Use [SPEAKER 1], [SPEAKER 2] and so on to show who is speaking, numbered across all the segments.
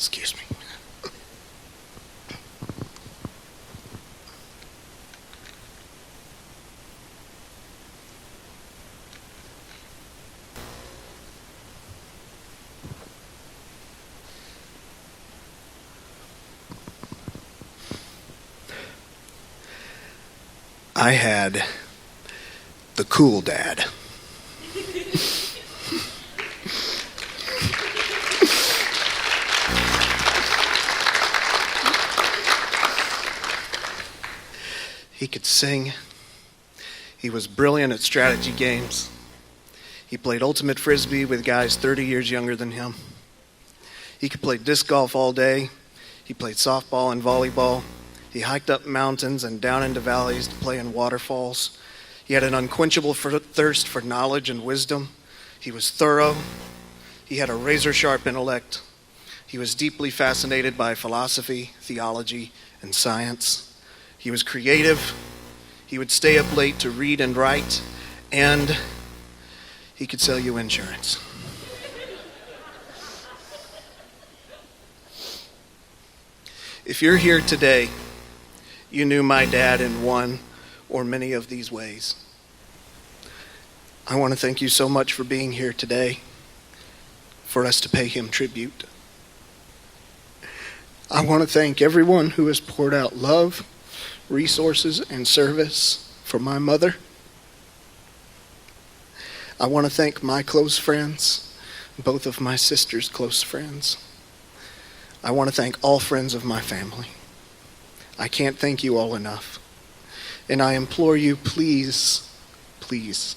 [SPEAKER 1] Excuse me. I had the cool dad. He could sing. He was brilliant at strategy games. He played ultimate Frisbee with guys 30 years younger than him. He could play disc golf all day. He played softball and volleyball. He hiked up mountains and down into valleys to play in waterfalls. He had an unquenchable thirst for knowledge and wisdom. He was thorough. He had a razor-sharp intellect. He was deeply fascinated by philosophy, theology, and science. He was creative. He would stay up late to read and write, and he could sell you insurance. If you're here today, you knew my dad in one or many of these ways. I want to thank you so much for being here today, for us to pay him tribute. I want to thank everyone who has poured out love, resources, and service for my mother. I want to thank my close friends, both of my sister's close friends. I want to thank all friends of my family. I can't thank you all enough. And I implore you, please, please,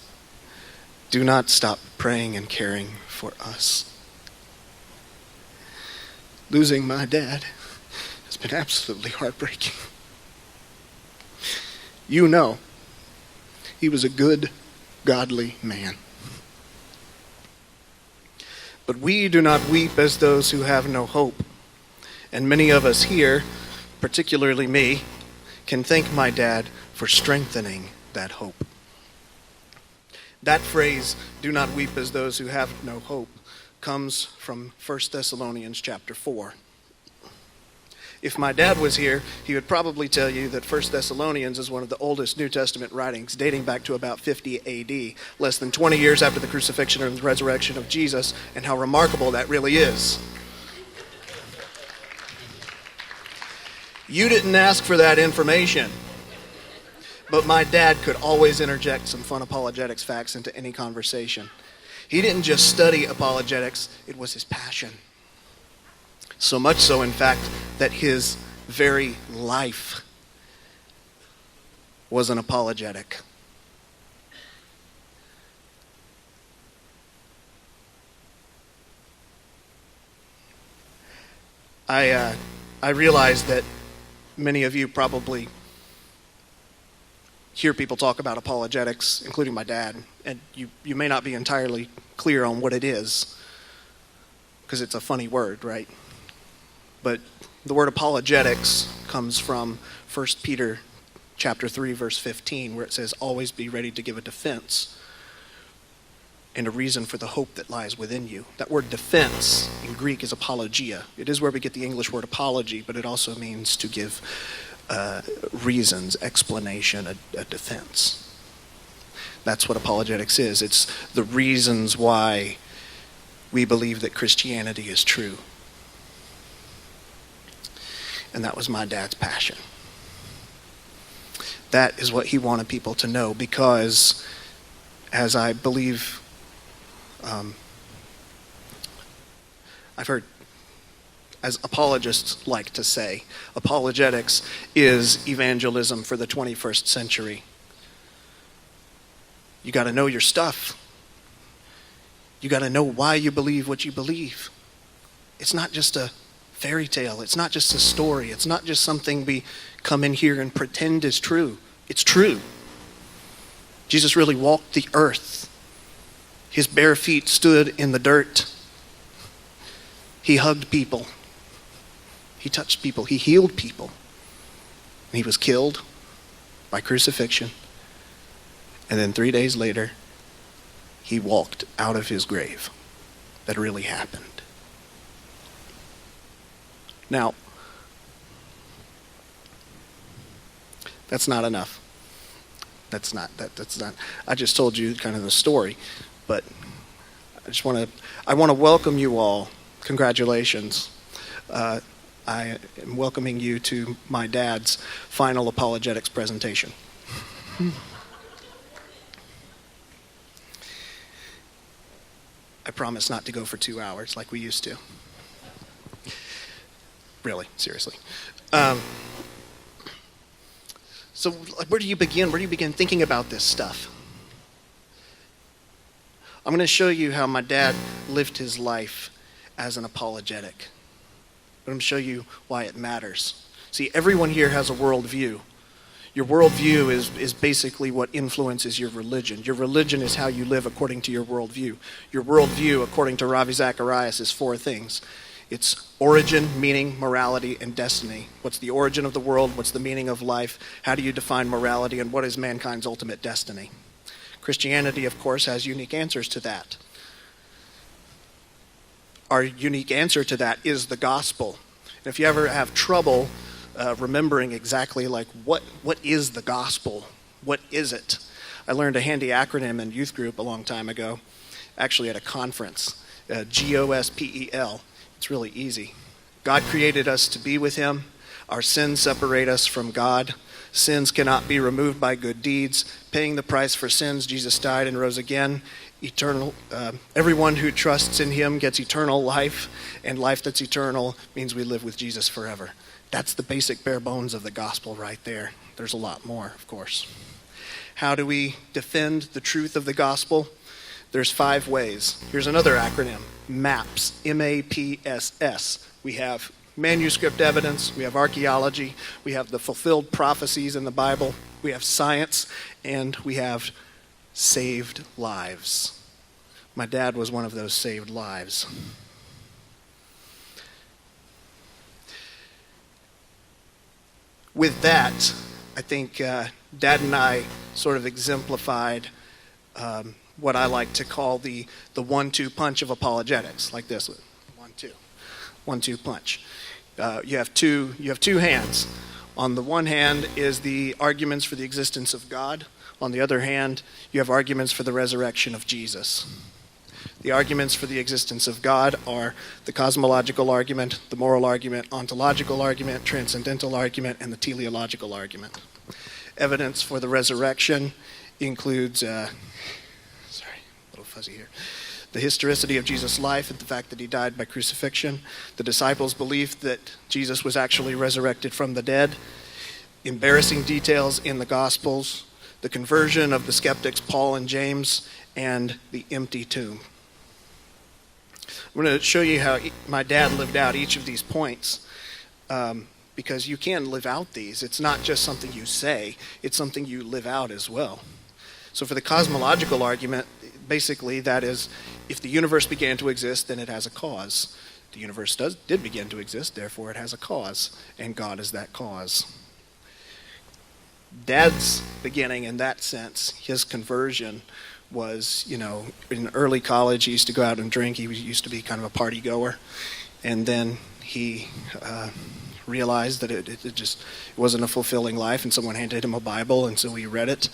[SPEAKER 1] do not stop praying and caring for us. Losing my dad has been absolutely heartbreaking. You know, he was a good, godly man. But we do not weep as those who have no hope. And many of us here, particularly me, can thank my dad for strengthening that hope. That phrase, do not weep as those who have no hope, comes from 1 Thessalonians Chapter 4. If my dad was here, he would probably tell you that 1 Thessalonians is one of the oldest New Testament writings, dating back to about 50 AD, less than 20 years after the crucifixion and resurrection of Jesus, and how remarkable that really is. You didn't ask for that information, but my dad could always interject some fun apologetics facts into any conversation. He didn't just study apologetics, it was his passion. So much so, in fact, that his very life was an apologetic. I realize that many of you probably hear people talk about apologetics, including my dad, and you may not be entirely clear on what it is, because it's a funny word, right? But the word apologetics comes from 1 Peter chapter 3, verse 15, where it says, always be ready to give a defense and a reason for the hope that lies within you. That word defense in Greek is apologia. It is where we get the English word apology, but it also means to give reasons, explanation, a defense. That's what apologetics is. It's the reasons why we believe that Christianity is true. And that was my dad's passion. That is what he wanted people to know, because as I believe, I've heard, as apologists like to say, apologetics is evangelism for the 21st century. You got to know your stuff. You got to know why you believe what you believe. It's not just a fairy tale. It's not just a story. It's not just something we come in here and pretend is true. It's true. Jesus really walked the earth. His bare feet stood in the dirt. He hugged people. He touched people. He healed people. And he was killed by crucifixion. And then 3 days later, he walked out of his grave. That really happened. Now, that's not enough. That's not. I just told you kind of the story, but I want to welcome you all. Congratulations. I am welcoming you to my dad's final apologetics presentation. I promise not to go for 2 hours like we used to. Really, seriously. So where do you begin? Where do you begin thinking about this stuff? I'm going to show you how my dad lived his life as an apologetic. I'm going to show you why it matters. See, everyone here has a worldview. Your worldview is basically what influences your religion. Your religion is how you live according to your worldview. Your worldview, according to Ravi Zacharias, is 4 things. It's origin, meaning, morality, and destiny. What's the origin of the world? What's the meaning of life? How do you define morality? And what is mankind's ultimate destiny? Christianity, of course, has unique answers to that. Our unique answer to that is the gospel. And if you ever have trouble remembering exactly like what is the gospel? What is it? I learned a handy acronym in youth group a long time ago, actually at a conference, GOSPEL. It's really easy. God created us to be with him. Our sins separate us from God. Sins cannot be removed by good deeds. Paying the price for sins, Jesus died and rose again. Everyone who trusts in him gets eternal life, and life that's eternal means we live with Jesus forever. That's the basic bare bones of the gospel right there. There's a lot more, of course. How do we defend the truth of the gospel? There's 5 ways. Here's another acronym, MAPS, M-A-P-S-S. We have manuscript evidence, we have archaeology, we have the fulfilled prophecies in the Bible, we have science, and we have saved lives. My dad was one of those saved lives. With that, I think Dad and I sort of exemplified what I like to call the 1-2 punch of apologetics, like this: 1-2 punch. You have two hands. On the one hand is the arguments for the existence of God. On the other hand, you have arguments for the resurrection of Jesus. The arguments for the existence of God are the cosmological argument, the moral argument, ontological argument, transcendental argument, and the teleological argument. Evidence for the resurrection includes, the historicity of Jesus' life and the fact that he died by crucifixion, the disciples' belief that Jesus was actually resurrected from the dead, embarrassing details in the Gospels, the conversion of the skeptics Paul and James, and the empty tomb. I'm going to show you how my dad lived out each of these points, because you can live out these. It's not just something you say, it's something you live out as well. So for the cosmological argument, basically that is, if the universe began to exist, then it has a cause. The universe did begin to exist, therefore it has a cause, and God is that cause. Dad's beginning in that sense, his conversion was, in early college, he used to go out and drink. He used to be kind of a party goer. And then he realized that it wasn't a fulfilling life, and someone handed him a Bible, and so he read it,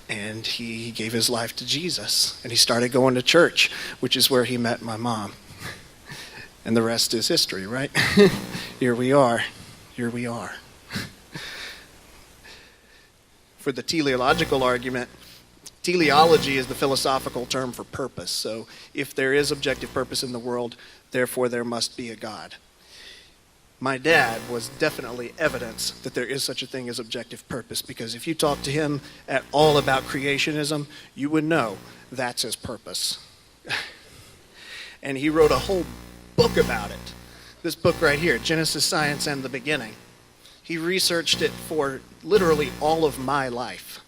[SPEAKER 1] and he gave his life to Jesus. And he started going to church, which is where he met my mom. And the rest is history, right? Here we are. For the teleological argument, teleology is the philosophical term for purpose. So if there is objective purpose in the world, therefore there must be a God. My dad was definitely evidence that there is such a thing as objective purpose, because if you talk to him at all about creationism, you would know that's his purpose. And he wrote a whole book about it. This book right here, Genesis, Science, and the Beginning. He researched it for literally all of my life.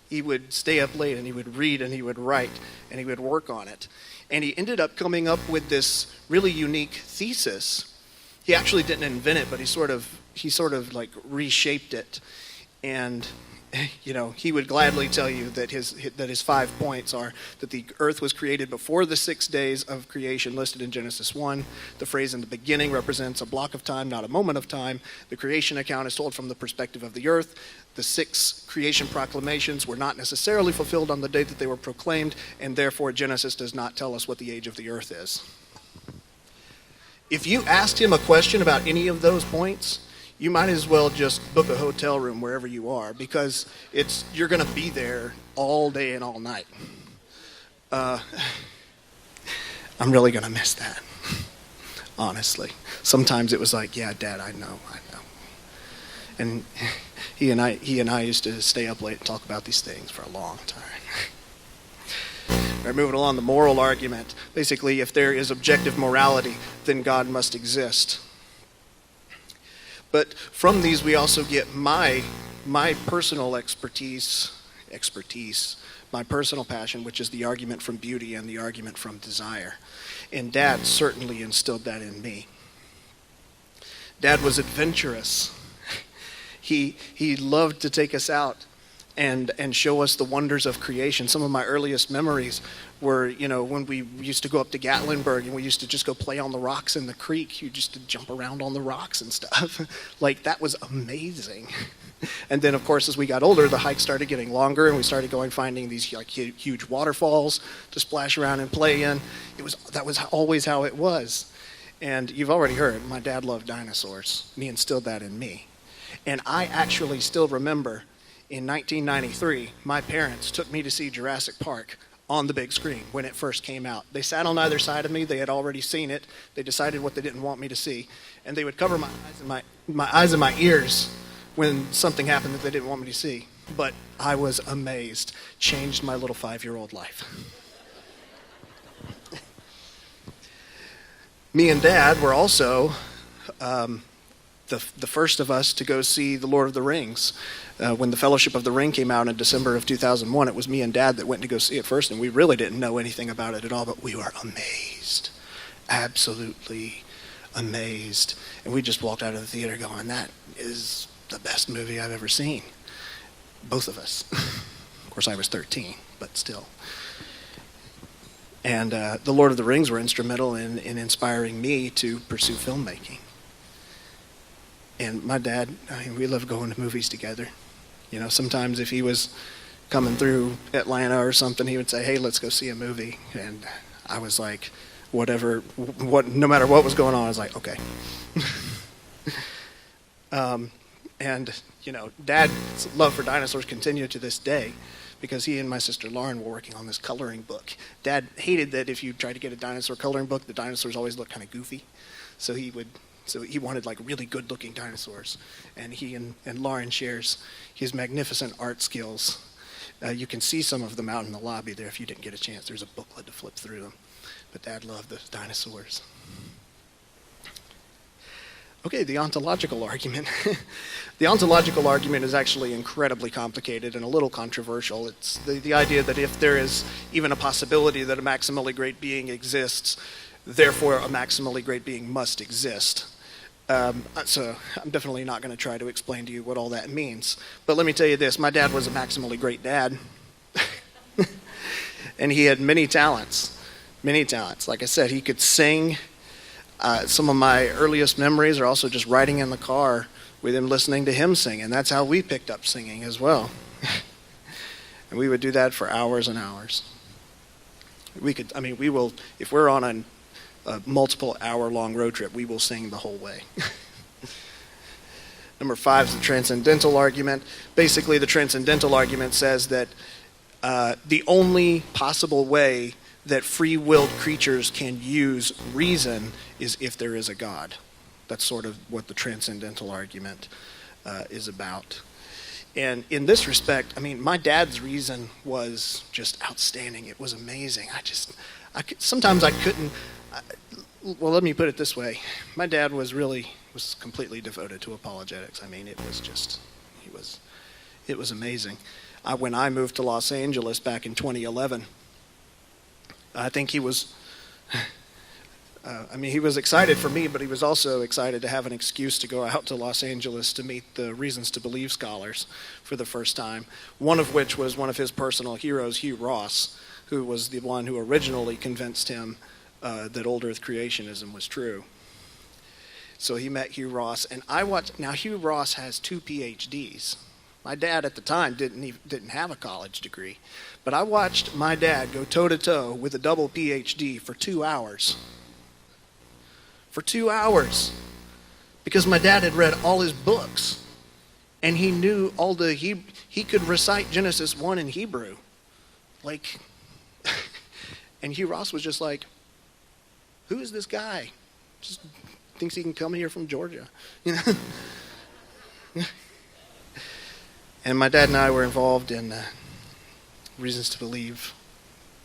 [SPEAKER 1] He would stay up late and he would read and he would write and he would work on it. And he ended up coming up with this really unique thesis. He actually didn't invent it, but he sort of like reshaped it. And he would gladly tell you that his 5 points are that the earth was created before the 6 days of creation listed in Genesis 1. The phrase in the beginning represents a block of time, not a moment of time. The creation account is told from the perspective of the earth. The 6 creation proclamations were not necessarily fulfilled on the day that they were proclaimed, and therefore Genesis does not tell us what the age of the earth is. If you asked him a question about any of those points, you might as well just book a hotel room wherever you are, because you're going to be there all day and all night. I'm really going to miss that, honestly. Sometimes it was like, yeah, Dad, I know. And he and I used to stay up late and talk about these things for a long time. All right, moving along, the moral argument. Basically, if there is objective morality, then God must exist. But from these, we also get my personal expertise, my personal passion, which is the argument from beauty and the argument from desire. And Dad certainly instilled that in me. Dad was adventurous. He loved to take us out and show us the wonders of creation. Some of my earliest memories were, when we used to go up to Gatlinburg and we used to just go play on the rocks in the creek. You just to jump around on the rocks and stuff. Like, that was amazing. And then, of course, as we got older, the hike started getting longer, and we started finding these huge waterfalls to splash around and play in. That was always how it was. And you've already heard, my dad loved dinosaurs, and he instilled that in me. And I actually still remember in 1993, my parents took me to see Jurassic Park on the big screen when it first came out. They sat on either side of me. They had already seen it. They decided what they didn't want me to see. And they would cover my eyes and my ears when something happened that they didn't want me to see. But I was amazed. Changed my little 5-year-old life. Me and Dad were also the first of us to go see The Lord of the Rings. When The Fellowship of the Ring came out in December of 2001, it was me and Dad that went to go see it first, and we really didn't know anything about it at all, but we were amazed. Absolutely amazed. And we just walked out of the theater going, that is the best movie I've ever seen. Both of us. Of course, I was 13, but still. And The Lord of the Rings were instrumental in inspiring me to pursue filmmaking. And my dad, we loved going to movies together. Sometimes if he was coming through Atlanta or something, he would say, hey, let's go see a movie. And I was like, no matter what was going on, I was like, okay. And Dad's love for dinosaurs continued to this day, because he and my sister Lauren were working on this coloring book. Dad hated that if you tried to get a dinosaur coloring book, the dinosaurs always looked kind of goofy. So he wanted really good looking dinosaurs. And he and Lauren shares his magnificent art skills. You can see some of them out in the lobby there if you didn't get a chance. There's a booklet to flip through them. But Dad loved the dinosaurs. Okay, the ontological argument. The ontological argument is actually incredibly complicated and a little controversial. It's the idea that if there is even a possibility that a maximally great being exists, therefore a maximally great being must exist. So I'm definitely not going to try to explain to you what all that means. But let me tell you this, my dad was a maximally great dad. And he had many talents. Like I said, he could sing. Some of my earliest memories are also just riding in the car with him listening to him sing, and that's how we picked up singing as well. And we would do that for hours and hours. We will, if we're on a multiple hour-long road trip, we will sing the whole way. Number 5 is the Transcendental Argument. Basically, the Transcendental Argument says that the only possible way that free-willed creatures can use reason is if there is a God. That's sort of what the Transcendental Argument is about. And in this respect, my dad's reason was just outstanding. It was amazing. Sometimes I couldn't. Well, let me put it this way. My dad was completely devoted to apologetics. It was amazing. When I moved to Los Angeles back in 2011, I think he was He was excited for me, but he was also excited to have an excuse to go out to Los Angeles to meet the Reasons to Believe scholars for the first time, one of which was one of his personal heroes, Hugh Ross, who was the one who originally convinced him that old Earth creationism was true. So he met Hugh Ross, and now Hugh Ross has 2 PhDs. My dad at the time didn't have a college degree, but I watched my dad go toe-to-toe with a double PhD for 2 hours. For 2 hours. Because my dad had read all his books, and he knew he could recite Genesis 1 in Hebrew. And Hugh Ross was just like, who is this guy? Just thinks he can come here from Georgia, And my dad and I were involved in Reasons to Believe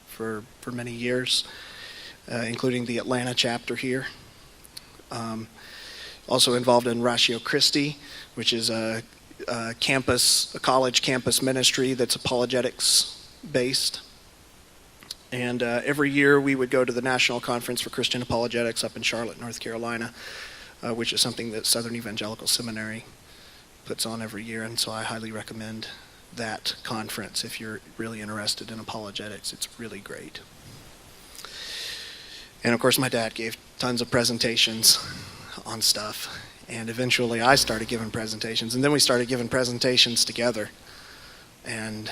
[SPEAKER 1] for many years, including the Atlanta chapter here. Also involved in Ratio Christi, which is a college campus ministry that's apologetics based. And every year we would go to the National Conference for Christian Apologetics up in Charlotte, North Carolina, which is something that Southern Evangelical Seminary puts on every year. And so I highly recommend that conference if you're really interested in apologetics. It's really great. And of course my dad gave tons of presentations on stuff. And eventually I started giving presentations. And then we started giving presentations together. And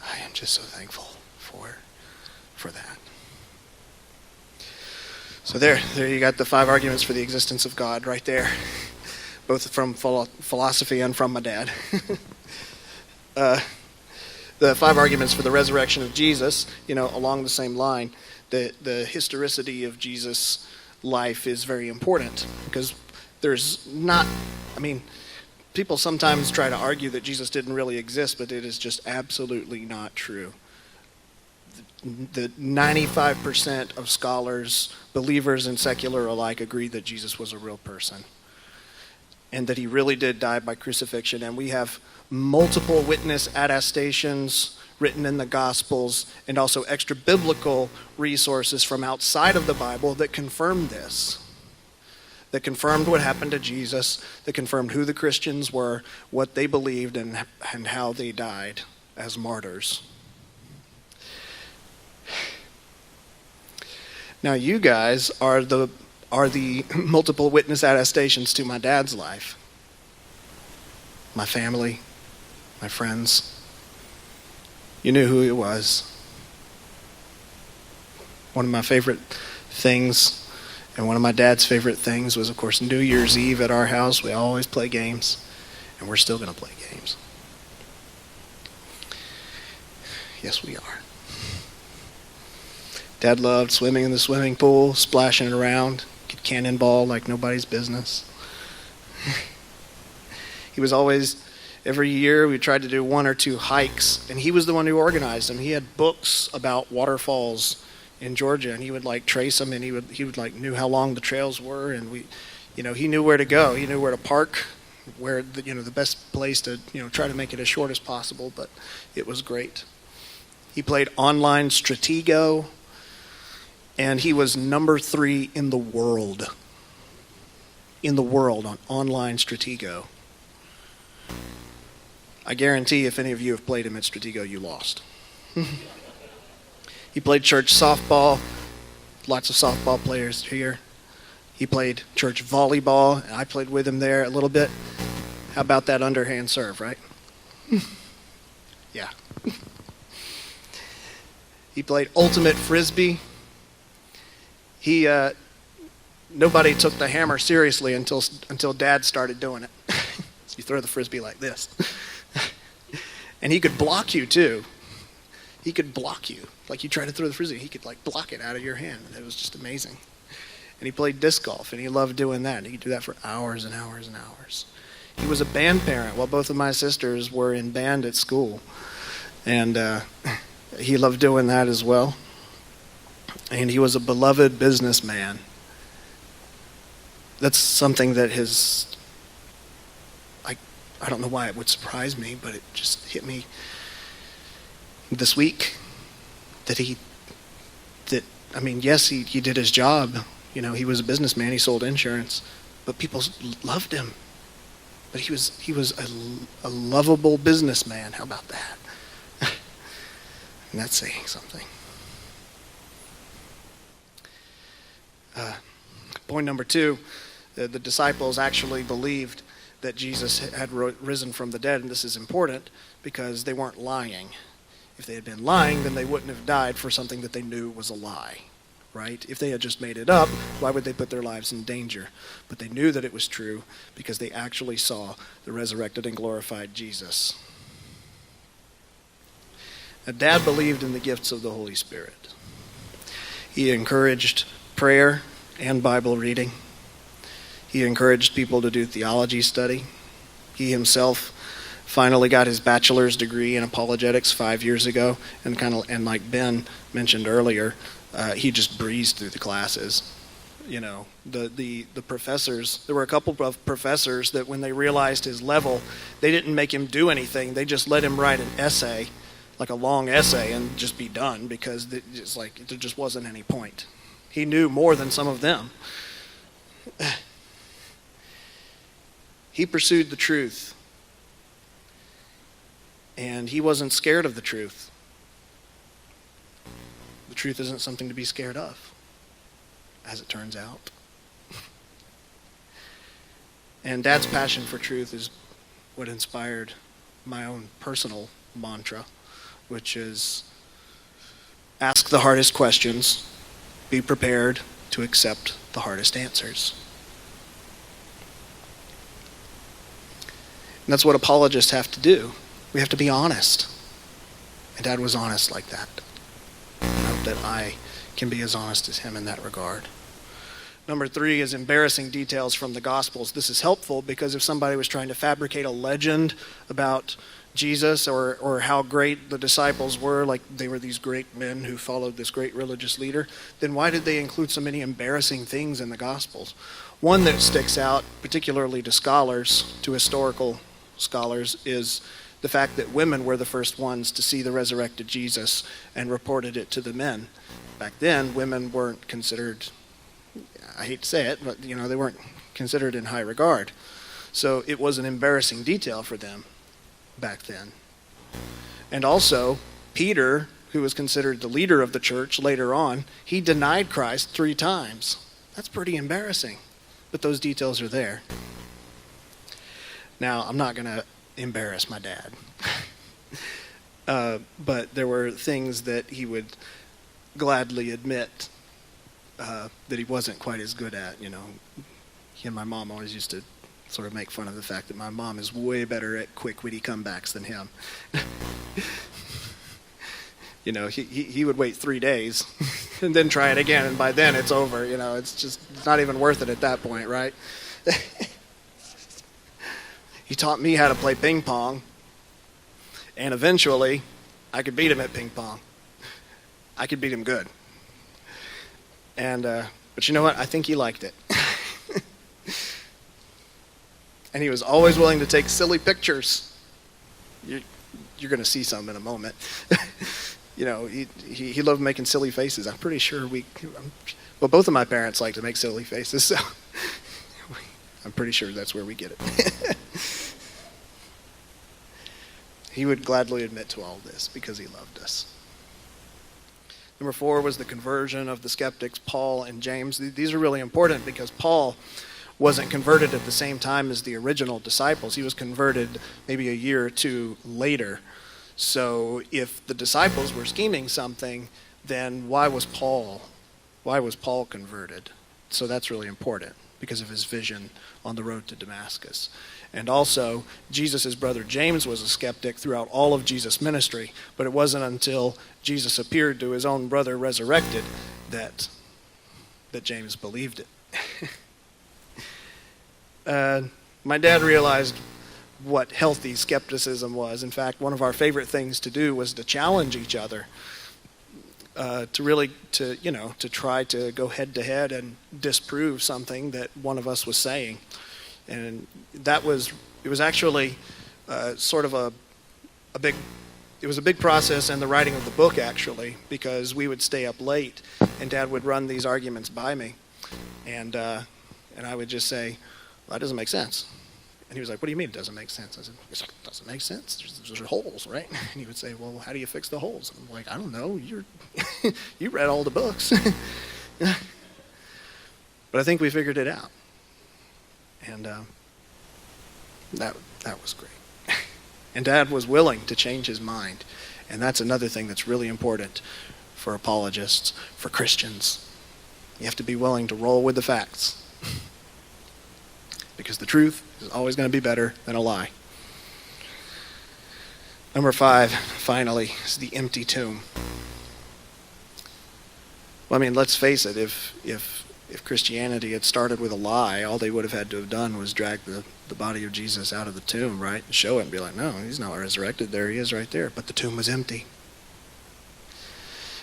[SPEAKER 1] I am just so thankful for that. So there you got the 5 arguments for the existence of God right there, both from philosophy and from my dad. The 5 arguments for the resurrection of Jesus, along the same line, the historicity of Jesus' life is very important, because people sometimes try to argue that Jesus didn't really exist, but it is just absolutely not true. The 95% of scholars, believers and secular alike, agree that Jesus was a real person and that he really did die by crucifixion. And we have multiple witness attestations written in the Gospels and also extra biblical resources from outside of the Bible that confirm this, that confirmed what happened to Jesus, that confirmed who the Christians were, what they believed, and how they died as martyrs. Now you guys are the multiple witness attestations to my dad's life. My family, my friends. You knew who he was. One of my favorite things, and one of my dad's favorite things, was of course New Year's Eve at our house. We always play games, and we're still going to play games. Yes, we are. Dad loved swimming in the swimming pool, splashing around, could cannonball like nobody's business. He was always, every year we tried to do 1 or 2 hikes, and he was the one who organized them. He had books about waterfalls in Georgia, and he would trace them, and he would knew how long the trails were, and he knew where to go. He knew where to park, where the best place to try to make it as short as possible, but it was great. He played online Stratego, and he was number 3 in the world on online Stratego. I guarantee if any of you have played him at Stratego, you lost. He played church softball, lots of softball players here. He played church volleyball, and I played with him there a little bit. How about that underhand serve, right? Yeah. He played ultimate Frisbee. Nobody took the hammer seriously until Dad started doing it. So you throw the Frisbee like this. And he could block you too. He could block you. Like you try to throw the Frisbee, he could block it out of your hand. And it was just amazing. And he played disc golf, and he loved doing that. And he could do that for hours and hours and hours. He was a band parent while both of my sisters were in band at school. And he loved doing that as well. And he was a beloved businessman. That's something that I don't know why it would surprise me, but it just hit me this week yes, he did his job You know, he was a businessman. He sold insurance, but people loved him. But he was a lovable businessman. How about that? And that's saying something. Point number 2, the disciples actually believed that Jesus had risen from the dead, and this is important because they weren't lying. If they had been lying, then they wouldn't have died for something that they knew was a lie, right? If they had just made it up, why would they put their lives in danger? But they knew that it was true because they actually saw the resurrected and glorified Jesus. Now, Dad believed in the gifts of the Holy Spirit. He encouraged prayer and Bible reading. He encouraged people to do theology study. He himself finally got his bachelor's degree in apologetics 5 years ago, and like Ben mentioned earlier, he just breezed through the classes. You know, the professors, there were a couple of professors that when they realized his level, they didn't make him do anything. They just let him write an essay, like a long essay, and just be done because it's like there just wasn't any point. He knew more than some of them. He pursued the truth, and he wasn't scared of the truth. The truth isn't something to be scared of, as it turns out. And Dad's passion for truth is what inspired my own personal mantra, which is ask the hardest questions, be prepared to accept the hardest answers. And that's what apologists have to do. We have to be honest. And Dad was honest like that. I hope that I can be as honest as him in that regard. Number 3 is embarrassing details from the Gospels. This is helpful because if somebody was trying to fabricate a legend about Jesus or how great the disciples were, like they were these great men who followed this great religious leader, then why did they include so many embarrassing things in the Gospels? One that sticks out, particularly to scholars, to historical scholars, is the fact that women were the first ones to see the resurrected Jesus and reported it to the men. Back then, women weren't considered, I hate to say it, but they weren't considered in high regard. So it was an embarrassing detail for them back then. And also, Peter, who was considered the leader of the church later on, he denied Christ 3 times. That's pretty embarrassing, but those details are there. Now, I'm not going to embarrass my dad, but there were things that he would gladly admit that he wasn't quite as good at. He and my mom always used to sort of make fun of the fact that my mom is way better at quick, witty comebacks than him. He would wait 3 days and then try it again, and by then it's over. It's not even worth it at that point, right? He taught me how to play ping pong, and eventually I could beat him at ping pong. I could beat him good. And but you know what? I think he liked it. And he was always willing to take silly pictures. You're going to see some in a moment. He loved making silly faces. I'm pretty sure both of my parents like to make silly faces, so I'm pretty sure that's where we get it. He would gladly admit to all this because he loved us. Number 4 was the conversion of the skeptics, Paul and James. These are really important because Paul wasn't converted at the same time as the original disciples. He was converted maybe a year or 2 later. So if the disciples were scheming something, then why was Paul converted? So that's really important because of his vision on the road to Damascus. And also, Jesus' brother James was a skeptic throughout all of Jesus' ministry, but it wasn't until Jesus appeared to his own brother resurrected that James believed it. My dad realized what healthy skepticism was. In fact, one of our favorite things to do was to challenge each other, to try to go head to head and disprove something that one of us was saying. And it was actually sort of a big process in the writing of the book, actually, because we would stay up late and Dad would run these arguments by me. And I would just say, well, that doesn't make sense. And he was like, what do you mean it doesn't make sense? I said, it doesn't make sense. There's holes, right? And he would say, well, how do you fix the holes? I'm like, I don't know. You read all the books. But I think we figured it out. And that was great. And Dad was willing to change his mind. And that's another thing that's really important for apologists, for Christians. You have to be willing to roll with the facts. Because the truth is always going to be better than a lie. Number 5, finally, is the empty tomb. Well, I mean, let's face it, if Christianity had started with a lie, all they would have had to have done was drag the body of Jesus out of the tomb, right? And show it and be like, no, he's not resurrected. There he is right there. But the tomb was empty.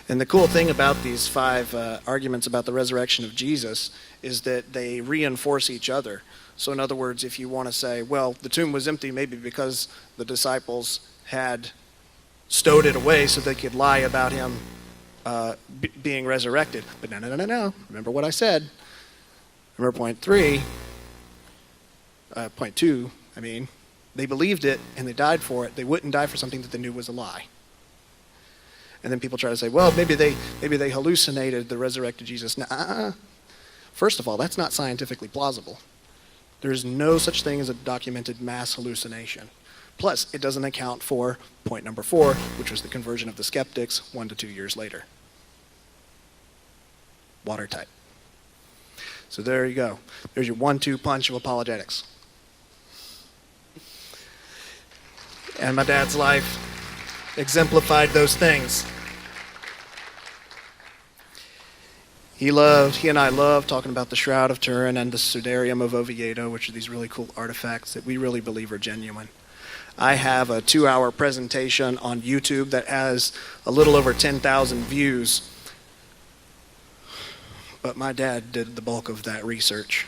[SPEAKER 1] And the cool thing about these 5 arguments about the resurrection of Jesus is that they reinforce each other. So in other words, if you want to say, well, the tomb was empty maybe because the disciples had stowed it away so they could lie about him being resurrected. But no. Remember what I said. Remember point 2, they believed it and they died for it. They wouldn't die for something that they knew was a lie. And then people try to say, well, maybe they hallucinated the resurrected Jesus. Nuh-uh. First of all, that's not scientifically plausible. There is no such thing as a documented mass hallucination. Plus, it doesn't account for point number 4, which was the conversion of the skeptics 1 to 2 years later. Watertight. So there you go. There's your 1-2 punch of apologetics. And my dad's life exemplified those things. He and I love talking about the Shroud of Turin and the Sudarium of Oviedo, which are these really cool artifacts that we really believe are genuine. I have a 2-hour presentation on YouTube that has a little over 10,000 views. But my dad did the bulk of that research.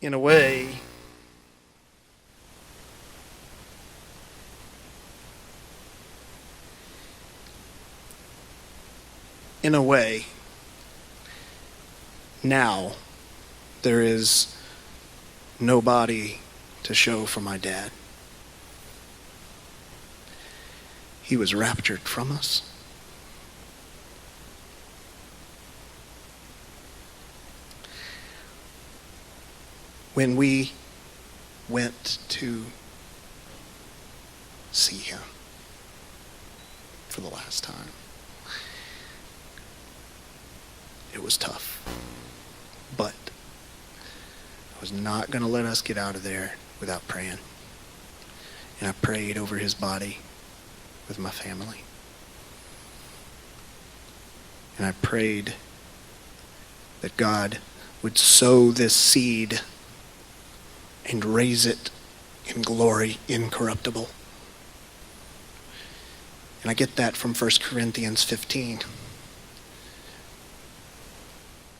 [SPEAKER 1] In a way, now there is no body to show for my dad. He was raptured from us. When we went to see him for the last time, it was tough. But I was not going to let us get out of there without praying. And I prayed over his body with my family. And I prayed that God would sow this seed and raise it in glory incorruptible. And I get that from 1 Corinthians 15.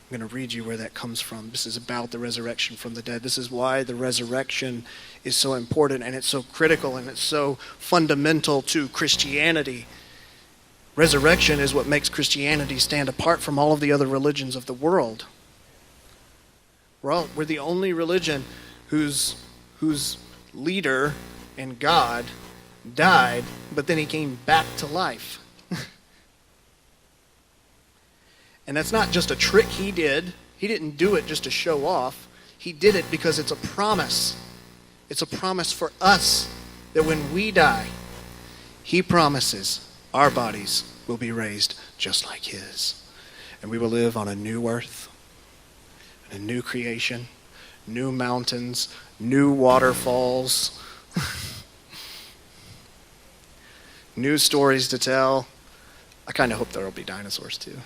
[SPEAKER 1] I'm going to read you where that comes from. This is about the resurrection from the dead. This is why the resurrection is so important and it's so critical and it's so fundamental to Christianity. Resurrection is what makes Christianity stand apart from all of the other religions of the world. We're the only religion whose leader and God died, but then he came back to life. And that's not just a trick he did. He didn't do it just to show off. He did it because it's a promise. It's a promise for us that when we die, he promises our bodies will be raised just like his. And we will live on a new earth, a new creation, new mountains, new waterfalls, new stories to tell. I kind of hope there will be dinosaurs too.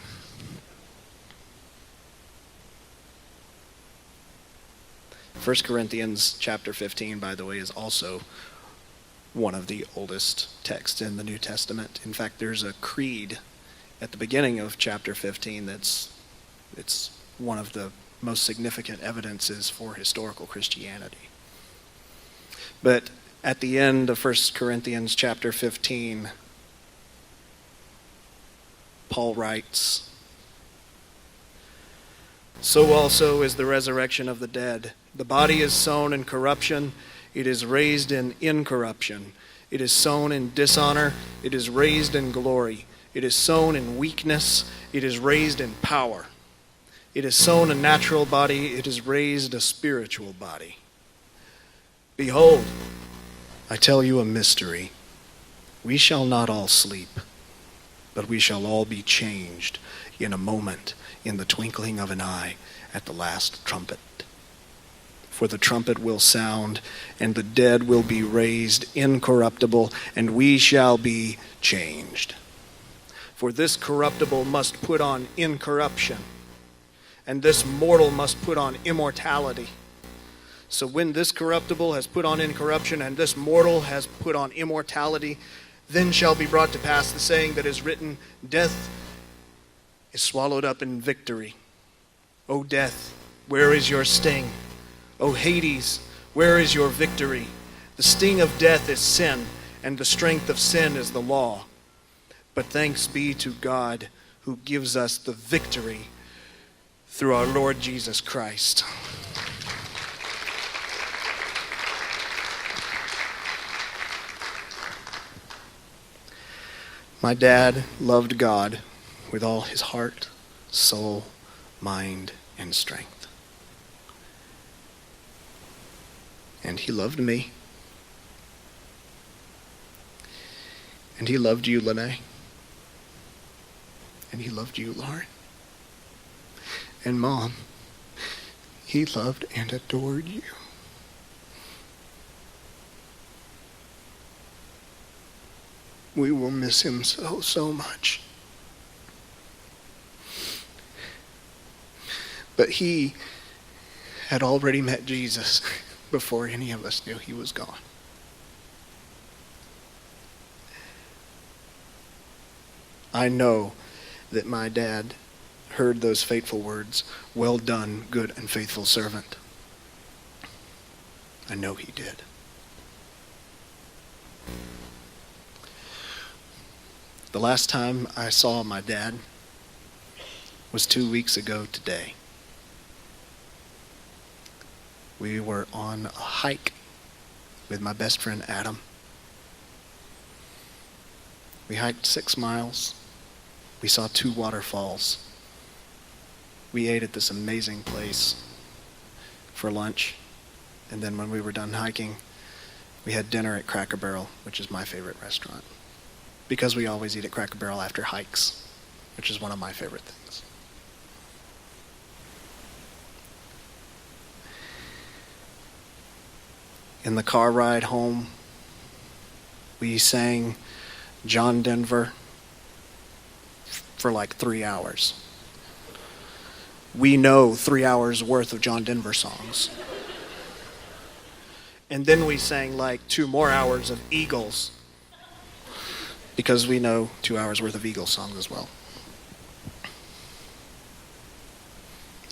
[SPEAKER 1] 1 Corinthians Chapter 15, by the way, is also one of the oldest texts in the New Testament. In fact, there's a creed at the beginning of chapter 15 it's one of the most significant evidences for historical Christianity. But at the end of 1 Corinthians chapter 15, Paul writes, "So also is the resurrection of the dead. The body is sown in corruption, it is raised in incorruption. It is sown in dishonor, it is raised in glory. It is sown in weakness, it is raised in power. It is sown a natural body, it is raised a spiritual body. Behold, I tell you a mystery. We shall not all sleep, but we shall all be changed in a moment, in the twinkling of an eye, at the last trumpet. For the trumpet will sound, and the dead will be raised incorruptible, and we shall be changed. For this corruptible must put on incorruption, and this mortal must put on immortality. So when this corruptible has put on incorruption, and this mortal has put on immortality, then shall be brought to pass the saying that is written, Death is swallowed up in victory. O death, where is your sting? O Hades, where is your victory? The sting of death is sin, and the strength of sin is the law. But thanks be to God who gives us the victory through our Lord Jesus Christ." My dad loved God with all his heart, soul, mind, and strength. And he loved me. And he loved you, Lene. And he loved you, Lauren. And Mom, he loved and adored you. We will miss him so much. But he had already met Jesus before any of us knew he was gone. I know that my dad heard those fateful words, "Well done, good and faithful servant." I know he did. The last time I saw my dad was 2 weeks ago today. We were on a hike with my best friend Adam. We hiked 6 miles. We saw 2 waterfalls. We ate at this amazing place for lunch. And then when we were done hiking, we had dinner at Cracker Barrel, which is my favorite restaurant. Because we always eat at Cracker Barrel after hikes, which is one of my favorite things. In the car ride home, we sang John Denver for like 3 hours. We know 3 hours worth of John Denver songs. And then we sang like 2 more hours of Eagles, because we know 2 hours worth of Eagles songs as well.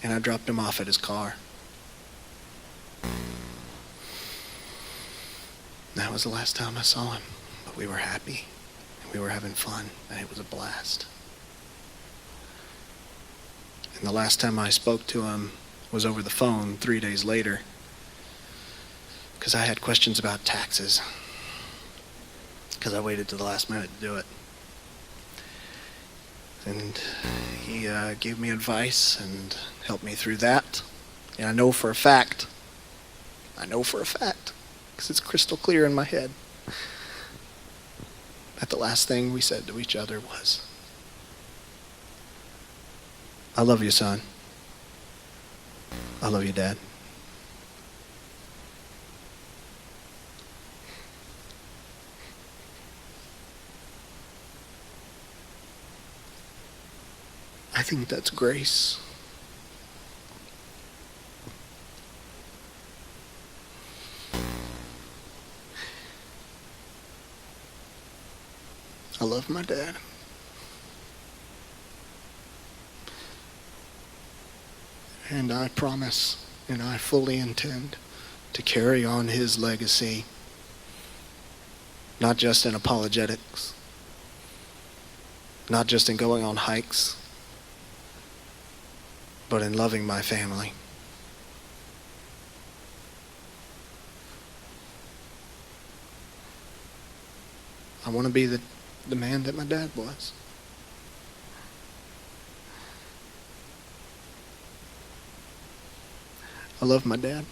[SPEAKER 1] And I dropped him off at his car. That was the last time I saw him, but we were happy, and we were having fun, and it was a blast. And the last time I spoke to him was over the phone 3 days later, because I had questions about taxes, because I waited to the last minute to do it. And he gave me advice and helped me through that. And I know for a fact, because it's crystal clear in my head, that the last thing we said to each other was, "I love you, son. I love you, Dad." I think that's grace. I love my dad. And I promise, and I fully intend to carry on his legacy, not just in apologetics, not just in going on hikes, but in loving my family. I want to be the man that my dad was. I love my dad.